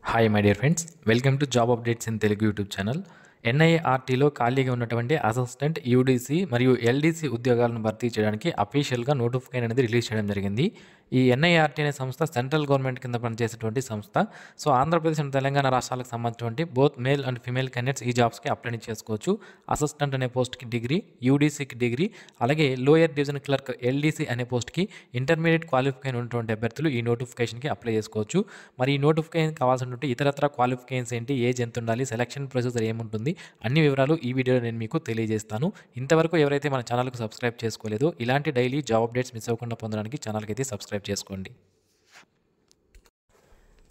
Hi my dear friends, welcome to job updates in Telugu YouTube channel. ఎన్ఐఆర్టీలో ఖాళీగా ఉన్నటువంటి assistant UDC మరియు LDC ఉద్యోగాలను భర్తీ చేయడానికి అఫీషియల్గా నోటిఫికేషన్ అనేది రిలీజ్ చేయడం జరిగింది. ఈ ఎన్ఐఆర్టీ అనే సంస్థ సెంట్రల్ గవర్నమెంట్ కింద పనిచేసేటువంటి సంస్థ. సో ఆంధ్రప్రదేశ్ అండ్ తెలంగాణ రాష్ట్రాలకు సంబంధించినటువంటి both male and female candidates ఈ జాబ్స్కి అప్లై చేసుకోవచ్చు. అసిస్టెంట్ అనే పోస్ట్కి డిగ్రీ, యూడీసీకి డిగ్రీ, అలాగే లోయర్ డివిజన్ క్లర్క్ ఎల్డీసీ అనే పోస్ట్కి ఇంటర్మీడియట్ క్వాలిఫికేషన్ ఉన్నటువంటి అభ్యర్థులు ఈ నోటిఫికేషన్కి అప్లై చేసుకోవచ్చు. మరి ఈ నోటిఫికేషన్ కావాల్సినటువంటి ఇతరత్ర క్వాలిఫికేషన్స్ ఏంటి, ఏజ్ ఎంత ఉండాలి, సెలక్షన్ ప్రొసీజర్ ఏముంటుంది, అన్ని వివరాలు ఈ వీడియోలో నేను మీకు తెలియజేస్తాను. ఇంతవరకు ఎవరైతే మన ఛానల్కు సబ్స్క్రైబ్ చేసుకోలేదో ఇలాంటి డైలీ జాబ్ అప్డేట్స్ మిస్ అవ్వకుండా పొందడానికి ఛానల్కి అయితే సబ్స్క్రైబ్ చేసుకోండి.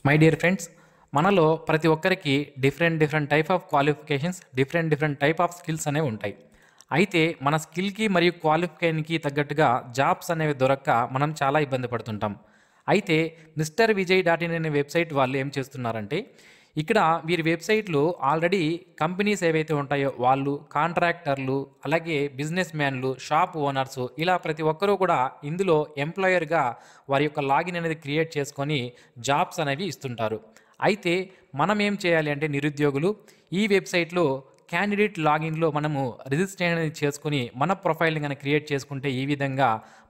మై డియర్ ఫ్రెండ్స్, మనలో ప్రతి ఒక్కరికి different type of qualifications, different type of skills అనేవి ఉంటాయి. అయితే మన స్కిల్కి మరియు క్వాలిఫికేషన్కి తగ్గట్టుగా జాబ్స్ అనేవి దొరక్క మనం చాలా ఇబ్బంది పడుతుంటాం. అయితే మిస్టర్ విజయ్ .in అనే వెబ్సైట్ వాళ్ళు ఏం చేస్తున్నారంటే, ఇక్కడ వీరి వెబ్సైట్లో ఆల్రెడీ కంపెనీస్ ఏవైతే ఉంటాయో వాళ్ళు, కాంట్రాక్టర్లు, అలాగే బిజినెస్ మ్యాన్లు, షాప్ ఓనర్స్, ఇలా ప్రతి ఒక్కరూ కూడా ఇందులో ఎంప్లాయర్గా వారి యొక్క లాగిన్ అనేది క్రియేట్ చేసుకొని జాబ్స్ అనేవి ఇస్తుంటారు. అయితే మనం ఏం చేయాలి అంటే, నిరుద్యోగులు ఈ వెబ్సైట్లో క్యాండిడేట్ లాగిన్లో మనము రిజిస్ట్రేషన్ అనేది చేసుకుని మన ప్రొఫైల్ని కనుక క్రియేట్ చేసుకుంటే ఈ విధంగా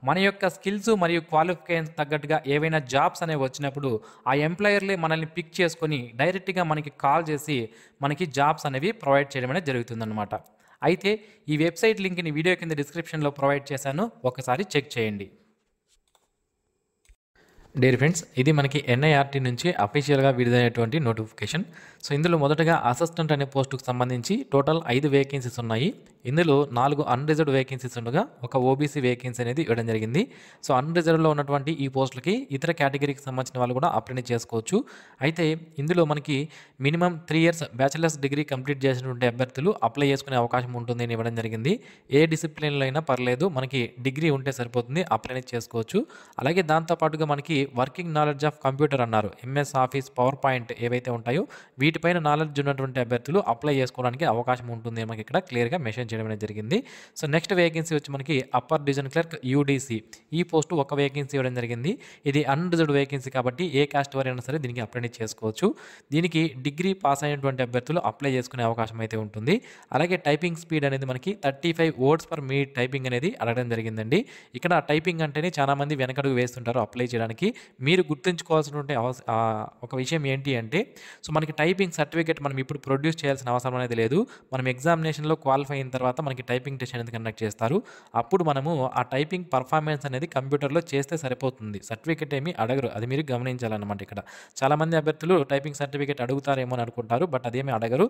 మన యొక్క స్కిల్స్ మరియు క్వాలిఫికేషన్స్ తగ్గట్టుగా ఏవైనా జాబ్స్ అనేవి వచ్చినప్పుడు ఆ ఎంప్లాయర్లే మనల్ని పిక్ చేసుకొని డైరెక్ట్గా మనకి కాల్ చేసి మనకి జాబ్స్ అనేవి ప్రొవైడ్ చేయడం అనేది జరుగుతుందన్నమాట. అయితే ఈ వెబ్సైట్ లింక్ని వీడియో కింద డిస్క్రిప్షన్లో ప్రొవైడ్ చేశాను, ఒకసారి చెక్ చేయండి. డియర్ ఫ్రెండ్స్, ఇది మనకి ఎన్ఐఆర్టీ నుంచి అఫీషియల్గా విడుదలైనటువంటి నోటిఫికేషన్. సో ఇందులో మొదటగా అసిస్టెంట్ అనే పోస్టుకు సంబంధించి టోటల్ 5 వేకెన్సీస్ ఉన్నాయి. ఇందులో 4 అన్రిజర్వ్డ్ వేకెన్సీస్ ఉండగా ఒక ఓబీసీ వేకెన్సీ అనేది ఇవ్వడం జరిగింది. సో అన్రిజర్వ్డ్లో ఉన్నటువంటి ఈ పోస్టులకి ఇతర కేటగిరీకి సంబంధించిన వాళ్ళు కూడా అప్లై చేసుకోవచ్చు. అయితే ఇందులో మనకి minimum 3 years bachelors degree complete చేసినటువంటి అభ్యర్థులు అప్లై చేసుకునే అవకాశం ఉంటుంది అని ఇవ్వడం జరిగింది. ఏ డిసిప్లిన్లో అయినా పర్లేదు, మనకి డిగ్రీ ఉంటే సరిపోతుంది, అప్లై చేసుకోవచ్చు. అలాగే దాంతోపాటుగా మనకి వర్కింగ్ నాలెడ్జ్ ఆఫ్ కంప్యూటర్ అన్నారు, ఎంఎస్ ఆఫీస్, పవర్ పాయింట్ ఏవైతే ఉంటాయో వీటిపైన నాలెడ్జ్ ఉన్నటువంటి అభ్యర్థులు అప్లై చేసుకోవడానికి అవకాశం ఉంటుంది మనకి ఇక్కడ క్లియర్గా మెన్షన్ చేయడం అనేది జరిగింది. సో నెక్స్ట్ వేకెన్సీ వచ్చి మనకి అప్పర్ డివిజన్ క్లర్క్ యూడీసీ, ఈ పోస్టు ఒక వేకెన్సీ ఇవ్వడం జరిగింది. ఇది అన్రిజర్వ్డ్ వేకెన్సీ కాబట్టి ఏ కాస్ట్ వారైనా సరే దీనికి అప్లై చేసుకోవచ్చు. దీనికి డిగ్రీ పాస్ అయినటువంటి అభ్యర్థులు అప్లై చేసుకునే అవకాశం అయితే ఉంటుంది. అలాగే టైపింగ్ స్పీడ్ అనేది మనకి 35 words per minute టైపింగ్ అనేది అడగడం జరిగిందండి. ఇక్కడ టైపింగ్ అంటేనే చాలామంది వెనకడుగు వేస్తుంటారు అప్లై చేయడానికి. మీరు గుర్తుంచుకోవాల్సినటువంటి ఒక విషయం ఏంటి అంటే, సో మనకి టైపింగ్ సర్టిఫికేట్ మనం ఇప్పుడు ప్రొడ్యూస్ చేయాల్సిన అవసరం అనేది లేదు. మనం ఎగ్జామినేషన్లో క్వాలిఫై అయిన తర్వాత మనకి టైపింగ్ టెస్ట్ అనేది కండక్ట్ చేస్తారు. అప్పుడు మనము ఆ టైపింగ్ పర్ఫార్మెన్స్ అనేది కంప్యూటర్లో చేస్తే సరిపోతుంది, సర్టిఫికేట్ ఏమీ అడగరు. అది మీరు గమనించాలన్నమాట. ఇక్కడ చాలామంది అభ్యర్థులు టైపింగ్ సర్టిఫికేట్ అడుగుతారేమో అని అనుకుంటారు, బట్ అదేమీ అడగరు.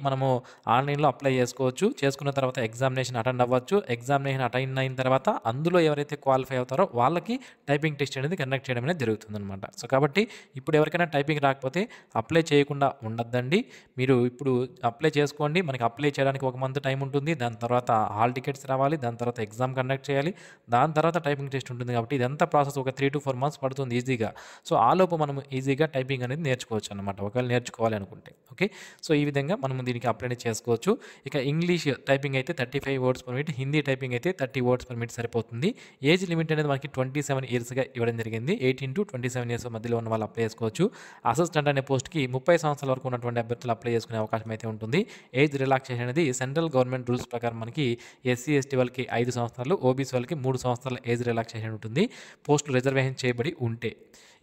మనము ఆన్లైన్లో అప్లై చేసుకోవచ్చు. చేసుకున్న తర్వాత ఎగ్జామినేషన్ అటెండ్ అవ్వచ్చు. ఎగ్జామినేషన్ అటెండ్ అయిన తర్వాత అందులో ఎవరైతే క్వాలిఫై అవుతారో వాళ్ళకి టైపింగ్ టెస్ట్ అనేది కండక్ట్ చేయడం అనేది జరుగుతుందన్నమాట. సో కాబట్టి ఇప్పుడు ఎవరికైనా టైపింగ్ రాకపోతే అప్లై చేయకుండా ఉండద్దండి. మీరు ఇప్పుడు అప్లై చేసుకోండి. మనకి అప్లై చేయడానికి 1 month టైం ఉంటుంది. దాని తర్వాత హాల్ టికెట్స్ రావాలి, దాని తర్వాత ఎగ్జామ్ కండక్ట్ చేయాలి, దాని తర్వాత టైపింగ్ టెస్ట్ ఉంటుంది. కాబట్టి ఇదంతా ప్రాసెస్ ఒక 3 to 4 months పడుతుంది ఈజీగా. సో ఆలోపు మనం ఈజీగా టైపింగ్ అనేది నేర్చుకోవచ్చు అనమాట, ఒకవేళ నేర్చుకోవాలి అనుకుంటే. ఓకే, సో ఈ విధంగా మనం దీనికి అప్లై చేసుకోవచ్చు. ఇక ఇంగ్లీష్ టైపింగ్ అయితే 35 words per minute, Hindi typing అయితే 30 words per minute సరిపోతుంది. ఏజ్ లిమిట్ అనేది మనకి 27 yearsగా ఇవ్వడం జరిగింది. 18 to 27 years మధ్యలో ఉన్న వాళ్ళు అప్లై చేసుకోవచ్చు. అసిస్టెంట్ అనే పోస్ట్కి 30 సంవత్సరాల వరకు ఉన్నటువంటి అభ్యర్థులు అప్లై చేసుకునే అవకాశం అయితే ఉంటుంది. ఏజ్ రిలాక్సేషన్ అనేది సెంట్రల్ గవర్నమెంట్ రూల్స్ ప్రకారం మనకి ఎస్సీ ఎస్టీ వాళ్ళకి 5 సంవత్సరాలు, ఓబీసీ వాళ్ళకి 3 సంవత్సరాల ఏజ్ రిలాక్సేషన్ ఉంటుంది, పోస్టులు రిజర్వేషన్ చేయబడి ఉంటే.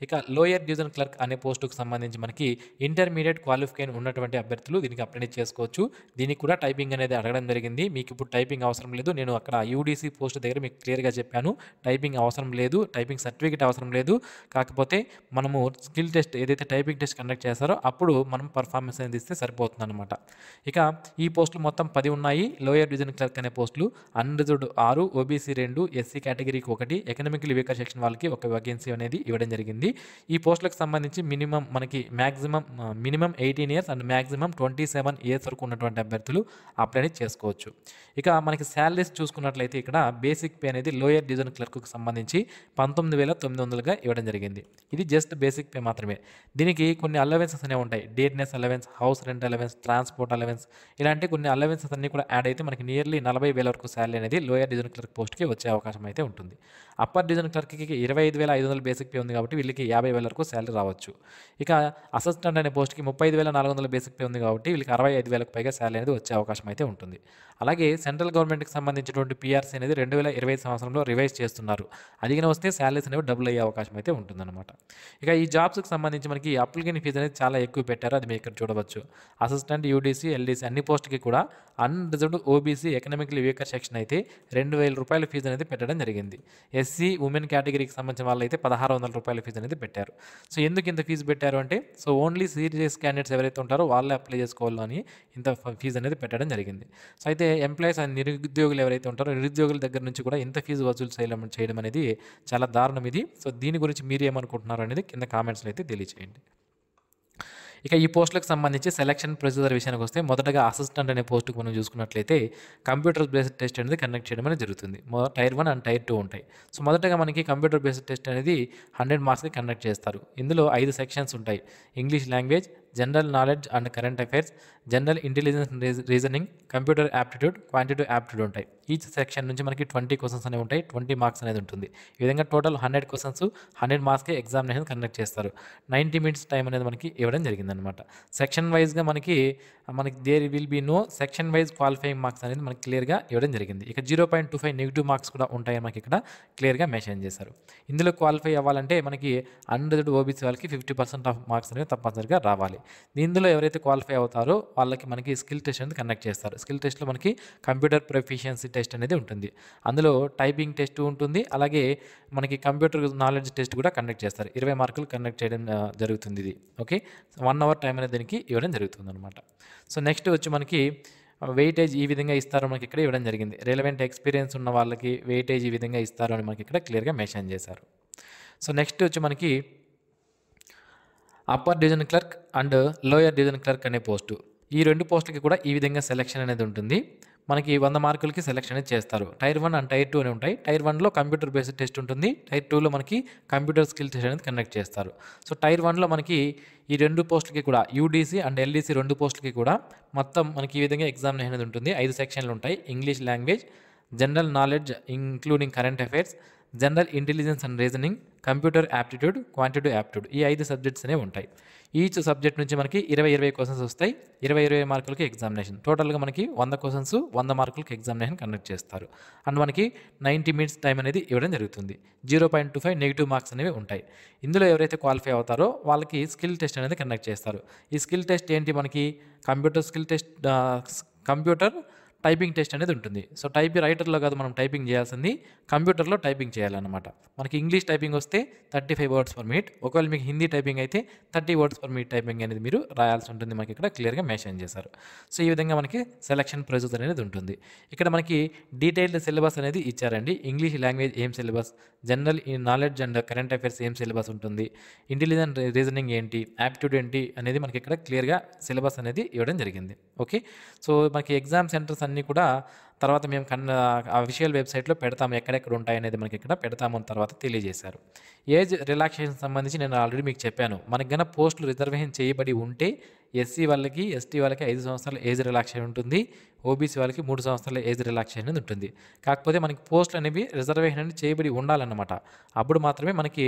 ఇక లోయర్ డివిజన్ క్లర్క్ అనే పోస్టుకు సంబంధించి మనకి ఇంటర్మీడియట్ క్వాలిఫికేషన్ ఉన్నటువంటి అభ్యర్థులు దీనికి అప్లై చేసుకోవచ్చు. దీనికి కూడా టైపింగ్ అనేది అడగడం జరిగింది. మీకు ఇప్పుడు టైపింగ్ అవసరం లేదు, నేను అక్కడ యూడీసీ పోస్ట్ దగ్గర మీకు క్లియర్గా చెప్పాను. టైపింగ్ అవసరం లేదు, టైపింగ్ సర్టిఫికేట్ అవసరం లేదు. కాకపోతే మనము స్కిల్ టెస్ట్ ఏదైతే టైపింగ్ టెస్ట్ కండక్ట్ చేస్తారో అప్పుడు మనం పర్ఫార్మెన్స్ అనేది ఇస్తే సరిపోతుంది అనమాట. ఇక ఈ పోస్టులు మొత్తం 10 ఉన్నాయి. లోయర్ డివిజన్ క్లర్క్ అనే పోస్టులు అన్రిజర్వ్డ్ 6, ఓబీసీ 2, ఎస్సీ కేటగిరీకి 1, ఎకనామికల్ వీకర్ సెక్షన్ వాళ్ళకి 1 వేకెన్సీ అనేది ఇవ్వడం జరిగింది. ఈ పోస్టులకు సంబంధించి మనకి minimum 18 years and maximum 27 years వరకు ఉన్నటువంటి అభ్యర్థులు అప్లై చేసుకోవచ్చు. ఇక మనకి శాలరీస్ చూసుకున్నట్లయితే ఇక్కడ బేసిక్ పే అనేది లోయర్ డివిజన్ క్లర్క్కు సంబంధించి 19,900గా ఇవ్వడం జరిగింది. ఇది జస్ట్ బేసిక్ పే మాత్రమే. దీనికి కొన్ని అలవెన్సెస్ అనేవి ఉంటాయి. Dearness allowance, house rent allowance, transport allowance, ఇలాంటి కొన్ని అలవెన్సెస్ అన్ని కూడా యాడ్ అయితే మనకి నియర్లీ 40,000 వరకు శాలరీ అనేది లోయర్ డివిజన్ క్లర్క్ పోస్ట్కి వచ్చే అవకాశం అయితే ఉంటుంది. అప్పర్ డివిజన్ క్లర్క్కి 25,500 బేసిక్ పే ఉంది కాబట్టి వీళ్ళకి వీళ్ళకి 50,000 వరకు శాలరీ రావచ్చు. ఇక అసిస్టెంట్ అనే పోస్ట్‌కి 35,400 బేసిక్ పే ఉంది కాబట్టి వీళ్ళకి 65,000కు పైగా శాలరీ అనేది వచ్చే అవకాశం అయితే ఉంటుంది. అలాగే సెంట్రల్ గవర్నమెంట్‌కి సంబంధించినటువంటి పీఆర్సీ అనేది 2025 సంవత్సరంలో రివైజ్ చేస్తున్నారు. అది గాని వస్తే శాలరీస్ అనేవి డబుల్ అయ్యే అవకాశం అయితే ఉంటుందన్నమాట. ఇక ఈ జాబ్స్‌కి సంబంధించి మనకి అప్లికేషన్ ఫీజు అనేది చాలా ఎక్కువ పెట్టారు. అది మీరు ఇక్కడ చూడవచ్చు. అసిస్టెంట్, యూడీసీ, ఎల్డీసీ అన్ని పోస్టులకి కూడా unreserved OBC economically weaker section అయితే రూ. 2,000 ఫీజు అనేది పెట్టడం జరిగింది. ఎస్సీ, ఉమెన్ కేటగిరీకి సంబంధించిన వాళ్ళైతే రూ. 1,600 ఫీజు అనేది పెట్టారు. సో ఎందుకు ఇంత ఫీజు పెట్టారు అంటే సో ఓన్లీ సీరియస్ క్యాండిడేట్స్ ఎవరైతే ఉంటారో వాళ్ళే అప్లై చేసుకోవాలి అని ఇంత ఫీజు అనేది పెట్టడం జరిగింది. సో అయితే ఎంప్లాయీస్ అండ్ నిరుద్యోగులు ఎవరైతే ఉంటారో నిరుద్యోగుల దగ్గర నుంచి కూడా ఇంత ఫీజు వసూలు చేయడం అనేది చాలా దారుణం ఇది. సో దీని గురించి మీరు ఏమనుకుంటున్నారు అనేది కింద కామెంట్స్లో అయితే తెలియచేయండి. ఇక ఈ పోస్టులకు సంబంధించి సెలక్షన్ ప్రొసీజర్ విషయానికి వస్తే మొదటగా అసిస్టెంట్ అనే పోస్టుకు మనం చూసుకున్నట్లయితే కంప్యూటర్ బేస్డ్ టెస్ట్ అనేది కండక్ట్ చేయడం అనేది జరుగుతుంది. టైర్ 1 అండ్ టైర్ 2 ఉంటాయి. సో మొదటగా మనకి కంప్యూటర్ బేస్డ్ టెస్ట్ అనేది 100 మార్క్స్కి కండక్ట్ చేస్తారు. ఇందులో 5 సెక్షన్స్ ఉంటాయి. English language, general knowledge and current affairs, general intelligence reasoning, computer aptitude, quantitative aptitude ఉంటాయి. ఈచ్ సెక్షన్ నుంచి మనకి 20 క్వశ్చన్స్ అనేవి ఉంటాయి. 20 మార్క్స్ అనేది ఉంటుంది. ఈ విధంగా టోటల్ 100 క్వశ్చన్స్ 100 మార్క్స్కి ఎగ్జామినేషన్ కండక్ట్ చేస్తారు. 90 మినిట్స్ టైం అనేది మనకి ఇవ్వడం జరిగిందనమాట. సెక్షన్ వైజ్గా మనకి there will be no section wise qualifying marks అనేది మనకి క్లియర్గా ఇవ్వడం జరిగింది. ఇక 0.25 నెగిటివ్ మార్క్స్ కూడా ఉంటాయని మనకి ఇక్కడ క్లియర్గా మెన్షన్ చేశారు. ఇందులో క్వాలిఫై అవ్వాలంటే మనకి అన్రిజర్వ్డ్ ఓబీసీ వాళ్ళకి 50% ఆఫ్ మార్క్స్ అనేవి తప్పనిసరిగా రావాలి. ఇందులో ఎవరైతే క్వాలిఫై అవుతారో వాళ్ళకి మనకి స్కిల్ టెస్ట్ అనేది కండక్ట్ చేస్తారు. స్కిల్ టెస్ట్లో మనకి కంప్యూటర్ ప్రొఫిషియన్సీ టెస్ట్ అనేది ఉంటుంది. అందులో టైపింగ్ టెస్ట్ ఉంటుంది. అలాగే మనకి కంప్యూటర్ నాలెడ్జ్ టెస్ట్ కూడా కండక్ట్ చేస్తారు. 20 మార్కులు కండక్ట్ చేయడం జరుగుతుంది ఇది. ఓకే, 1 అవర్ టైం అనేది దీనికి ఇవ్వడం జరుగుతుంది అనమాట. సో నెక్స్ట్ వచ్చి మనకి వెయిటేజ్ ఈ విధంగా ఇస్తారో మనకి ఇక్కడ ఇవ్వడం జరిగింది. రిలవెంట్ ఎక్స్పీరియన్స్ ఉన్న వాళ్ళకి వెయిటేజ్ ఈ విధంగా ఇస్తారు అని మనకి ఇక్కడ క్లియర్గా మెన్షన్ చేశారు. సో నెక్స్ట్ వచ్చి మనకి upper division clerk and lower division clerk అనే పోస్టు. ఈ 2 పోస్టులకి కూడా ఈ విధంగా సెలక్షన్ అనేది ఉంటుంది. మనకి 100 మార్కులకి సెలక్షన్ అనేది చేస్తారు. టైర్ 1 అండ్ టైర్ 2 అని ఉంటాయి. టైర్ 1లో కంప్యూటర్ బేస్డ్ టెస్ట్ ఉంటుంది. టైర్ 2లో మనకి కంప్యూటర్ స్కిల్ టెస్ట్ అనేది కండక్ట్ చేస్తారు. సో టైర్ 1లో మనకి ఈ 2 పోస్టులకి కూడా యూడీసీ అండ్ ఎల్డీసీ 2 పోస్టులకి కూడా మొత్తం మనకి ఈ విధంగా ఎగ్జామినేషన్ అనేది ఉంటుంది. 5 సెక్షన్లు ఉంటాయి. English language, general knowledge including current affairs, general intelligence and reasoning, computer aptitude, quantitative aptitude ఈ 5 సబ్జెక్ట్స్ అనేవి ఉంటాయి. ఈచ్ సబ్జెక్ట్ నుంచి మనకి 20 క్వశ్చన్స్ వస్తాయి. 20 మార్కులకి ఎగ్జామినేషన్. టోటల్గా మనకి 100 క్వశ్చన్స్ 100 మార్కులకి ఎగ్జామినేషన్ కండక్ట్ చేస్తారు. అండ్ మనకి 90 మినిట్స్ టైం అనేది ఇవ్వడం జరుగుతుంది. 0.25 నెగిటివ్ మార్క్స్ అనేవి ఉంటాయి. ఇందులో ఎవరైతే క్వాలిఫై అవుతారో వాళ్ళకి స్కిల్ టెస్ట్ అనేది కండక్ట్ చేస్తారు. ఈ స్కిల్ టెస్ట్ ఏంటి మనకి computer skill test, computer typing test అనేది ఉంటుంది. సో రైటర్లో కాదు మనం టైపింగ్ చేయాల్సింది, కంప్యూటర్లో టైపింగ్ చేయాలన్నమాట. మనకి ఇంగ్లీష్ టైపింగ్ వస్తే 35 వర్డ్స్ పర్ మినిట్, ఒకవేళ మీకు హిందీ టైపింగ్ అయితే 30 వర్డ్స్ పర్ మినిట్ టైపింగ్ అనేది మీరు రాయాల్సి ఉంటుంది. మనకి ఇక్కడ క్లియర్గా మెన్షన్ చేశారు. సో ఈ విధంగా మనకి సెలక్షన్ ప్రొసీజర్ అనేది ఉంటుంది. ఇక్కడ మనకి డీటెయిల్డ్ సిలబస్ అనేది ఇచ్చారండి. ఇంగ్లీష్ లాంగ్వేజ్ ఏం syllabus, general knowledge and current affairs ఏం సిలబస్ ఉంటుంది, ఇంటెలిజెంట్ రీజనింగ్ ఏంటి, యాప్టిట్యూడ్ ఏంటి అనేది మనకి ఇక్కడ క్లియర్గా సిలబస్ అనేది ఇవ్వడం జరిగింది. ఓకే, సో మనకి ఎగ్జామ్ సెంటర్స్ అన్నీ కూడా తర్వాత మేము అఫీషియల్ వెబ్సైట్లో పెడతాము, ఎక్కడెక్కడ ఉంటాయనేది మనకి ఇక్కడ పెడతామని తర్వాత తెలియజేశారు. ఏజ్ రిలాక్సేషన్ సంబంధించి నేను ఆల్రెడీ మీకు చెప్పాను. మనకి గన పోస్టులు రిజర్వేషన్ చేయబడి ఉంటే ఎస్సీ వాళ్ళకి, ఎస్టీ వాళ్ళకి 5 సంవత్సరాల ఏజ్ రిలాక్సేషన్ ఉంటుంది. ఓబీసీ వాళ్ళకి 3 సంవత్సరాల ఏజ్ రిలాక్సేషన్ అనేది ఉంటుంది. కాకపోతే మనకి పోస్టులు అనేవి రిజర్వేషన్ అనేది చేయబడి ఉండాలన్నమాట. అప్పుడు మాత్రమే మనకి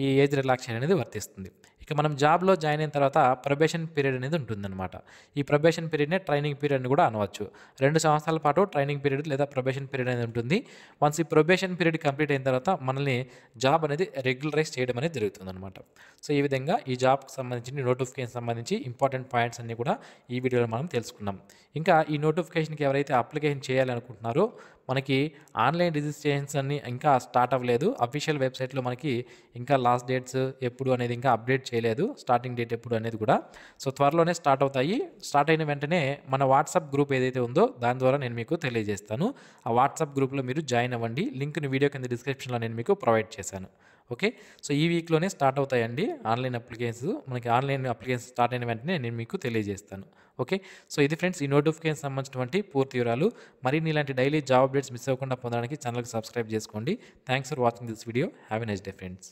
ఈ ఏజ్ రిలాక్సేషన్ అనేది వర్తిస్తుంది. ఇక మనం జాబ్లో జాయిన్ అయిన తర్వాత ప్రొబేషన్ పీరియడ్ అనేది ఉంటుందన్నమాట. ఈ ప్రొబేషన్ పీరియడ్నే ట్రైనింగ్ పీరియడ్ అని కూడా అనవచ్చు. 2 సంవత్సరాల పాటు ట్రైనింగ్ పీరియడ్ లేదా ప్రొబేషన్ పీరియడ్ అనేది ఉంటుంది. వన్స్ ఈ ప్రొబేషన్ పీరియడ్ కంప్లీట్ అయిన తర్వాత మనల్ని జాబ్ అనేది రెగ్యులరైజ్ చేయడం అనేది జరుగుతుందన్నమాట. సో ఈ విధంగా ఈ జాబ్కి సంబంధించి నోటిఫికేషన్ సంబంధించి ఇంపార్టెంట్ పాయింట్స్ అన్నీ కూడా ఈ వీడియోలో మనం తెలుసుకున్నాం. ఇంకా ఈ నోటిఫికేషన్కి ఎవరైతే అప్లికేషన్ చేయాలనుకుంటున్నారో మనకి ఆన్లైన్ రిజిస్ట్రేషన్స్ అన్నీ ఇంకా స్టార్ట్ అవ్వలేదు. అఫీషియల్ వెబ్సైట్లో మనకి ఇంకా లాస్ట్ డేట్స్ ఎప్పుడు అనేది ఇంకా అప్డేట్ చేయలేదు. స్టార్టింగ్ డేట్ ఎప్పుడు అనేది కూడా. సో త్వరలోనే స్టార్ట్ అవుతాయి. స్టార్ట్ అయిన వెంటనే మన వాట్సాప్ గ్రూప్ ఏదైతే ఉందో దాని ద్వారా నేను మీకు తెలియజేస్తాను. ఆ వాట్సాప్ గ్రూప్లో మీరు జాయిన్ అవ్వండి. లింక్ని వీడియో కింద డిస్క్రిప్షన్లో నేను మీకు ప్రొవైడ్ చేశాను. ఓకే, సో ఈ వీక్లోనే స్టార్ట్ అవుతాయండి ఆన్లైన్ అప్లికేషన్స్. మనకి ఆన్లైన్ అప్లికేషన్ స్టార్ట్ అయిన వెంటనే నేను మీకు తెలియజేస్తాను. ఓకే, సో ఇది ఫ్రెండ్స్ ఈ నోటిఫికేషన్ సంబంధించినటువంటి పూర్తి వివరాలు. మరిన్ని ఇలాంటి డైలీ జాబ్ అప్డేట్స్ మిస్ అవ్వకుండా పొందడానికి ఛానల్కి సబ్స్క్రైబ్ చేసుకోండి. Thanks for watching this video. Have a nice day friends.